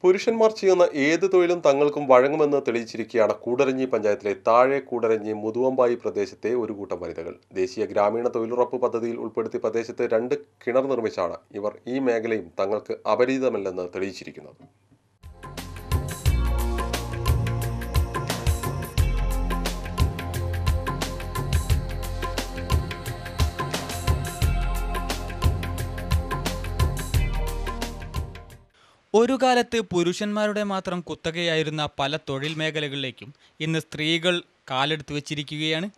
പുരുഷന്മാർ ചെയ്യുന്ന ഏത് തൊഴിലും തങ്ങൾക്കും വഴങ്ങുമെന്ന് തെളിയിച്ചിരിക്കുകയാണ് കൂടരഞ്ഞി പഞ്ചായത്തിലെ താഴെ കൂടരഞ്ഞി മുതുവമ്പായി പ്രദേശത്തെ ഒരു കൂട്ടം വനിതകൾ. ദേശീയ ഗ്രാമീണ തൊഴിലുറപ്പ് പദ്ധതിയിൽ ഉൾപ്പെടുത്തി പ്രദേശത്ത് 2 കിണർ നിർമ്മിച്ചാണ് ഇവർ ഈ മേഖലയും തങ്ങൾക്ക് അപരിചിതമല്ലെന്ന് തെളിയിച്ചിരിക്കുന്നത്. ഒരു കാലത്ത് പുരുഷന്മാരുടെ മാത്രം കുത്തകയായിരുന്ന പല തൊഴിൽ മേഖലകളിലേക്കും ഇന്ന് സ്ത്രീകൾ കാലെടുത്ത് വച്ചിരിക്കുകയാണ്.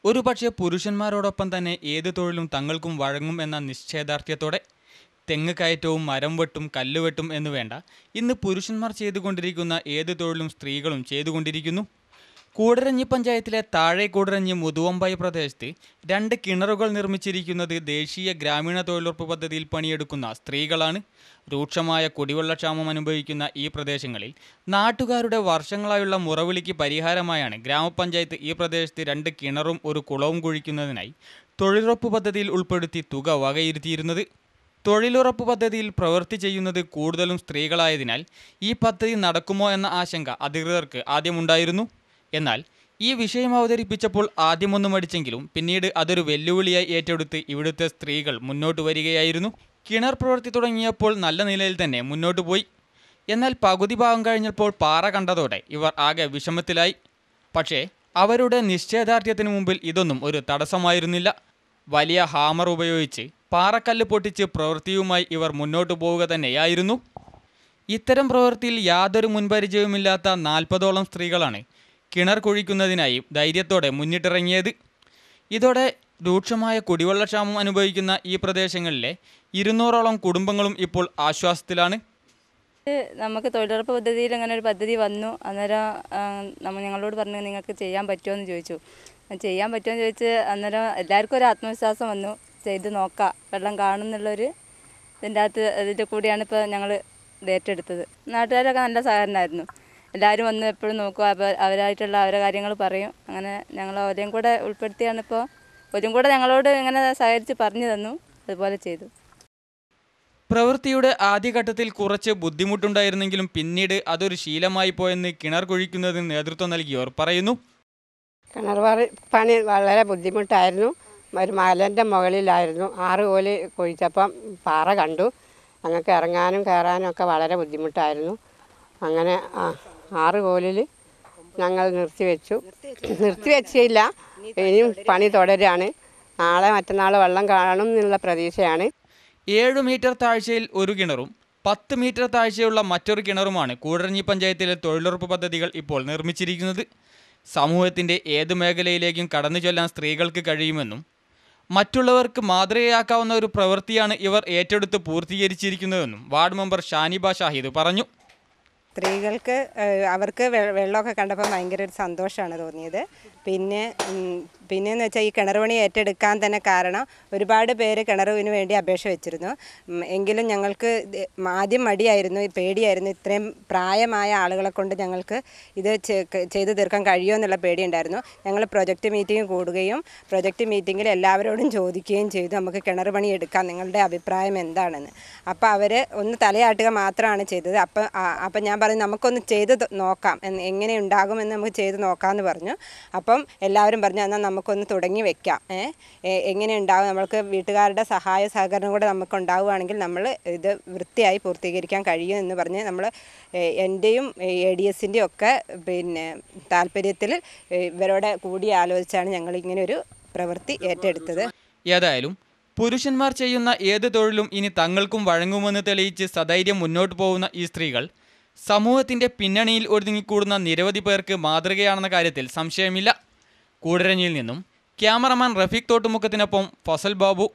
ഒരുപക്ഷെ പുരുഷന്മാരോടൊപ്പം തന്നെ ഏത് തൊഴിലും തങ്ങൾക്കും വഴങ്ങും എന്ന നിശ്ചയദാർഢ്യത്തോടെ തെങ്ങ് കയറ്റവും മരം വെട്ടും കല്ലുവെട്ടും എന്നു വേണ്ട, ഇന്ന് പുരുഷന്മാർ ചെയ്തുകൊണ്ടിരിക്കുന്ന ഏത് തൊഴിലും സ്ത്രീകളും ചെയ്തുകൊണ്ടിരിക്കുന്നു. കൂടരഞ്ഞി പഞ്ചായത്തിലെ താഴെ കൂടരഞ്ഞി മുതുവമ്പായി പ്രദേശത്ത് 2 കിണറുകൾ നിർമ്മിച്ചിരിക്കുന്നത് ദേശീയ ഗ്രാമീണ തൊഴിലുറപ്പ് പദ്ധതിയിൽ പണിയെടുക്കുന്ന സ്ത്രീകളാണ്. രൂക്ഷമായ കുടിവെള്ളക്ഷാമം അനുഭവിക്കുന്ന ഈ പ്രദേശങ്ങളിൽ നാട്ടുകാരുടെ വർഷങ്ങളായുള്ള മുറവിളിക്ക് പരിഹാരമായാണ് ഗ്രാമപഞ്ചായത്ത് ഈ പ്രദേശത്ത് 2 കിണറും ഒരു കുളവും കുഴിക്കുന്നതിനായി തൊഴിലുറപ്പ് പദ്ധതിയിൽ ഉൾപ്പെടുത്തി തുക വകയിരുത്തിയിരുന്നത്. തൊഴിലുറപ്പ് പദ്ധതിയിൽ പ്രവൃത്തി ചെയ്യുന്നത് കൂടുതലും സ്ത്രീകളായതിനാൽ ഈ പദ്ധതി നടക്കുമോ എന്ന ആശങ്ക അധികൃതർക്ക് ആദ്യമുണ്ടായിരുന്നു. എന്നാൽ ഈ വിഷയം അവതരിപ്പിച്ചപ്പോൾ ആദ്യമൊന്നും മടിച്ചെങ്കിലും പിന്നീട് അതൊരു വെല്ലുവിളിയായി ഏറ്റെടുത്ത് ഇവിടുത്തെ സ്ത്രീകൾ മുന്നോട്ട് വരികയായിരുന്നു. കിണർ പ്രവൃത്തി തുടങ്ങിയപ്പോൾ നല്ല നിലയിൽ തന്നെ മുന്നോട്ട് പോയി. എന്നാൽ പകുതി ഭാഗം കഴിഞ്ഞപ്പോൾ പാറ കണ്ടതോടെ ഇവർ ആകെ വിഷമത്തിലായി. പക്ഷേ അവരുടെ നിശ്ചയദാർഢ്യത്തിന് മുമ്പിൽ ഇതൊന്നും ഒരു തടസ്സമായിരുന്നില്ല. വലിയ ഹാമർ ഉപയോഗിച്ച് പാറക്കല്ല് പൊട്ടിച്ച് പ്രവൃത്തിയുമായി ഇവർ മുന്നോട്ട് പോവുക തന്നെയായിരുന്നു. ഇത്തരം പ്രവൃത്തിയിൽ യാതൊരു മുൻപരിചയവുമില്ലാത്ത 40ഓളം സ്ത്രീകളാണ് കിണർ കുഴിക്കുന്നതിനായി ധൈര്യത്തോടെ മുന്നിട്ടിറങ്ങിയത്. ഇതോടെ രൂക്ഷമായ കുടിവെള്ളക്ഷാമം അനുഭവിക്കുന്ന ഈ പ്രദേശങ്ങളിലെ 200ഓളം കുടുംബങ്ങളും ഇപ്പോൾ ആശ്വാസത്തിലാണ്. നമുക്ക് തൊഴിലുറപ്പ് പദ്ധതിയിൽ അങ്ങനെ ഒരു പദ്ധതി വന്നു. അന്നേരം ഞങ്ങളോട് പറഞ്ഞു നിങ്ങൾക്ക് ചെയ്യാൻ പറ്റുമോ എന്ന് ചോദിച്ചു. ചെയ്യാൻ പറ്റുമോ എന്ന് ചോദിച്ച് അന്നേരം എല്ലാവർക്കും ഒരു ആത്മവിശ്വാസം വന്നു, ചെയ്ത് നോക്കാം, വെള്ളം കാണുമെന്നുള്ളൊരു ഇതിൻ്റെ കൂടിയാണ് ഇപ്പോൾ ഞങ്ങൾ ഏറ്റെടുത്തത്. നാട്ടുകാരൊക്കെ നല്ല സഹകരണമായിരുന്നു. എല്ലാവരും വന്ന് എപ്പോഴും നോക്കുക, അപ്പോൾ അവരായിട്ടുള്ള അവരുടെ കാര്യങ്ങൾ പറയും. അങ്ങനെ ഞങ്ങൾ അവരെയും കൂടെ ഉൾപ്പെടുത്തിയാണ് ഇപ്പോൾ അവരും കൂടെ ഞങ്ങളോട് ഇങ്ങനെ സഹകരിച്ച് പറഞ്ഞു തന്നു, അതുപോലെ ചെയ്തു. പ്രവൃത്തിയുടെ ആദ്യഘട്ടത്തിൽ കുറച്ച് ബുദ്ധിമുട്ടുണ്ടായിരുന്നെങ്കിലും പിന്നീട് അതൊരു ശീലമായി പോയെന്ന് കിണർ കുഴിക്കുന്നതിന് നേതൃത്വം നൽകിയവർ പറയുന്നു. കിണർ പണി വളരെ ബുദ്ധിമുട്ടായിരുന്നു. ഒരു മലൻ്റെ മുകളിലായിരുന്നു. 6 കോല് കുഴിച്ചപ്പം പാറ കണ്ടു. ഞങ്ങൾക്ക് ഇറങ്ങാനും കയറാനും ഒക്കെ വളരെ ബുദ്ധിമുട്ടായിരുന്നു. അങ്ങനെ 6 കോലിൽ ഞങ്ങൾ നിർത്തിവെച്ചില്ല. ഇനിയും പണി തുടരുകയാണ്. നാളെ മറ്റന്നാൾ വെള്ളം കാണും എന്നുള്ള പ്രതീക്ഷയാണ്. 7 മീറ്റർ താഴ്ചയിൽ ഒരു കിണറും 10 മീറ്റർ താഴ്ചയുള്ള മറ്റൊരു കിണറുമാണ് കൂടരഞ്ഞി പഞ്ചായത്തിലെ തൊഴിലുറപ്പ് പദ്ധതികൾ ഇപ്പോൾ നിർമ്മിച്ചിരിക്കുന്നത്. സമൂഹത്തിൻ്റെ ഏത് മേഖലയിലേക്കും കടന്നു ചെല്ലാൻ സ്ത്രീകൾക്ക് കഴിയുമെന്നും മറ്റുള്ളവർക്ക് മാതൃകയാക്കാവുന്ന ഒരു പ്രവൃത്തിയാണ് ഇവർ ഏറ്റെടുത്ത് പൂർത്തീകരിച്ചിരിക്കുന്നതെന്നും വാർഡ് മെമ്പർ ഷാനിബ ഷാഹിദ് പറഞ്ഞു. സ്ത്രീകൾക്ക് അവർക്ക് വെള്ളമൊക്കെ കണ്ടപ്പോൾ ഭയങ്കര ഒരു സന്തോഷമാണ് തോന്നിയത്. പിന്നെയെന്ന് വെച്ചാൽ ഈ കിണർ പണി ഏറ്റെടുക്കാൻ തന്നെ കാരണം ഒരുപാട് പേര് കിണറിന് വേണ്ടി അപേക്ഷ വെച്ചിരുന്നു. എങ്കിലും ഞങ്ങൾക്ക് ആദ്യം മടിയായിരുന്നു, പേടിയായിരുന്നു. ഇത്രയും പ്രായമായ ആളുകളെ കൊണ്ട് ഞങ്ങൾക്ക് ഇത് ചെയ്തു തീർക്കാൻ കഴിയുമോ എന്നുള്ള പേടിയുണ്ടായിരുന്നു. ഞങ്ങൾ പ്രൊജക്റ്റ് മീറ്റിംഗ് കൂടുകയും പ്രൊജക്റ്റ് മീറ്റിങ്ങിൽ എല്ലാവരോടും ചോദിക്കുകയും ചെയ്തു, നമുക്ക് കിണർ പണി എടുക്കാം, നിങ്ങളുടെ അഭിപ്രായം എന്താണെന്ന്. അപ്പോൾ അവർ ഒന്ന് തലയാട്ടുക മാത്രമാണ് ചെയ്തത്. അപ്പം ഞാൻ പറഞ്ഞു നമുക്കൊന്ന് ചെയ്ത് നോക്കാം, എങ്ങനെ ഉണ്ടാകുമെന്ന് നമുക്ക് ചെയ്ത് നോക്കാമെന്ന് പറഞ്ഞു. അപ്പം എല്ലാവരും പറഞ്ഞു എന്നാൽ നമുക്കൊന്ന് തുടങ്ങി വെക്കാം, എങ്ങനെ ഉണ്ടാകും, നമ്മൾക്ക് വീട്ടുകാരുടെ സഹായ സഹകരണം കൂടെ നമുക്ക് ഉണ്ടാവുകയാണെങ്കിൽ നമ്മൾ ഇത് വൃത്തിയായി പൂർത്തീകരിക്കാൻ കഴിയും എന്ന് പറഞ്ഞ് നമ്മൾ എൻ്റെയും ADSൻ്റെയും ഒക്കെ താല്പര്യത്തിൽ ഇവരോട് കൂടി ആലോചിച്ചാണ് ഞങ്ങൾ ഇങ്ങനെ ഒരു പ്രവൃത്തി ഏറ്റെടുത്തത്. ഏതായാലും പുരുഷന്മാർ ചെയ്യുന്ന ഏത് തൊഴിലും ഇനി തങ്ങൾക്കും വഴങ്ങുമെന്ന് തെളിയിച്ച് സധൈര്യം മുന്നോട്ട് പോകുന്ന ഈ സ്ത്രീകൾ സമൂഹത്തിൻ്റെ പിന്നണിയിൽ ഒതുങ്ങിക്കൂടുന്ന നിരവധി പേർക്ക് മാതൃകയാണെന്ന കാര്യത്തിൽ സംശയമില്ല. കൂടരഞ്ഞിയിൽ നിന്നും ക്യാമറമാൻ റഫീഖ് തോട്ടുമുക്കത്തിനൊപ്പം ഫസൽ ബാബു.